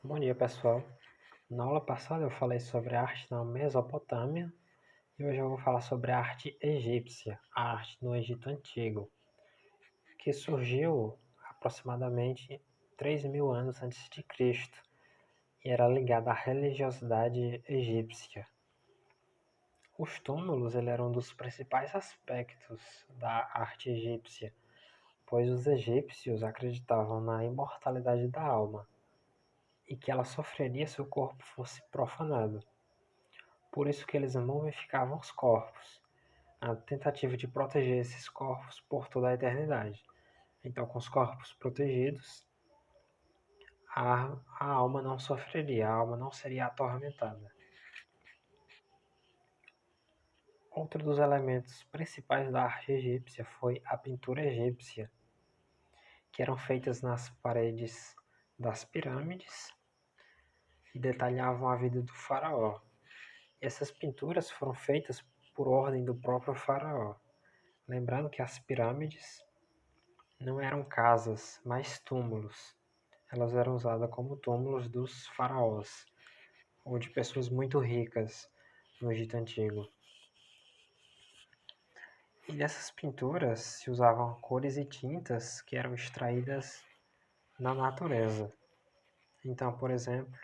Bom dia, pessoal. Na aula passada eu falei sobre a arte na Mesopotâmia e hoje eu vou falar sobre a arte egípcia, a arte no Egito Antigo, que surgiu aproximadamente 3.000 anos antes de Cristo e era ligada à religiosidade egípcia. Os túmulos eram um dos principais aspectos da arte egípcia, pois os egípcios acreditavam na imortalidade da alma e que ela sofreria se o corpo fosse profanado. Por isso que eles mumificavam os corpos, a tentativa de proteger esses corpos por toda a eternidade. Então, com os corpos protegidos, a alma não sofreria, a alma não seria atormentada. Outro dos elementos principais da arte egípcia foi a pintura egípcia, que eram feitas nas paredes das pirâmides e detalhavam a vida do faraó. Essas pinturas foram feitas por ordem do próprio faraó. Lembrando que as pirâmides não eram casas, mas túmulos. Elas eram usadas como túmulos dos faraós, ou de pessoas muito ricas no Egito Antigo. E nessas pinturas se usavam cores e tintas que eram extraídas na natureza. Então, por exemplo,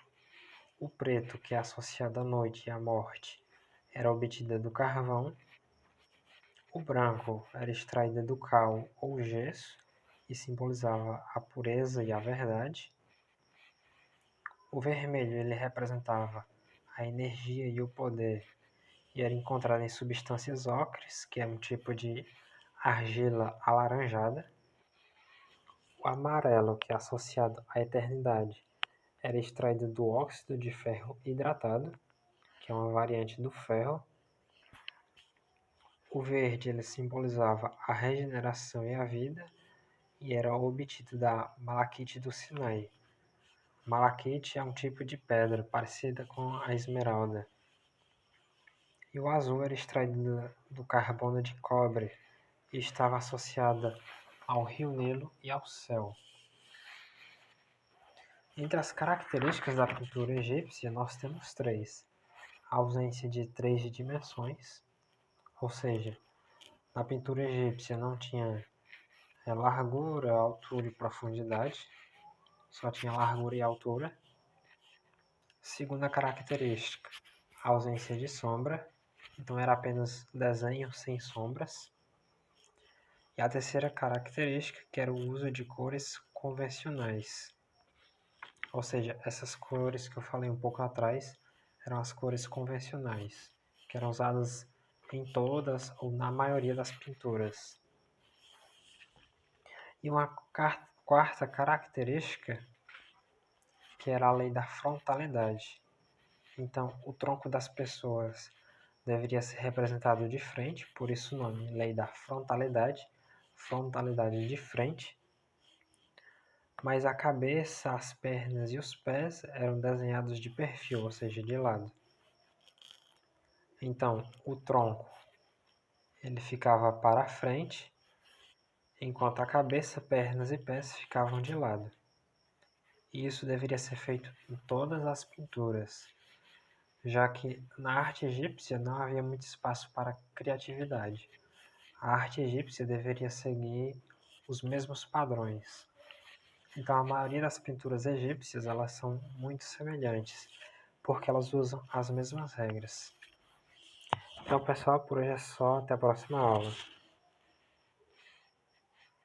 o preto, que é associado à noite e à morte, era obtido do carvão. O branco era extraído do cal ou gesso e simbolizava a pureza e a verdade. O vermelho ele representava a energia e o poder e era encontrado em substâncias ocres, que é um tipo de argila alaranjada. O amarelo, que é associado à eternidade, era extraído do óxido de ferro hidratado, que é uma variante do ferro. O verde ele simbolizava a regeneração e a vida e era obtido da malaquite do Sinai. Malaquite é um tipo de pedra parecida com a esmeralda. E o azul era extraído do carbono de cobre e estava associada ao rio Nilo e ao céu. Entre as características da pintura egípcia, nós temos três: a ausência de três dimensões, ou seja, na pintura egípcia não tinha largura, altura e profundidade, só tinha largura e altura. Segunda característica, a ausência de sombra, então era apenas desenho sem sombras. E a terceira característica, que era o uso de cores convencionais. Ou seja, essas cores que eu falei um pouco atrás eram as cores convencionais, que eram usadas em todas ou na maioria das pinturas. E uma quarta característica, que era a lei da frontalidade. Então, o tronco das pessoas deveria ser representado de frente, por isso o nome, lei da frontalidade de frente. Mas a cabeça, as pernas e os pés eram desenhados de perfil, ou seja, de lado. Então, o tronco ele ficava para a frente, enquanto a cabeça, pernas e pés ficavam de lado. E isso deveria ser feito em todas as pinturas, já que na arte egípcia não havia muito espaço para criatividade. A arte egípcia deveria seguir os mesmos padrões. Então a maioria das pinturas egípcias elas são muito semelhantes, porque elas usam as mesmas regras. Então pessoal, por hoje é só, até a próxima aula.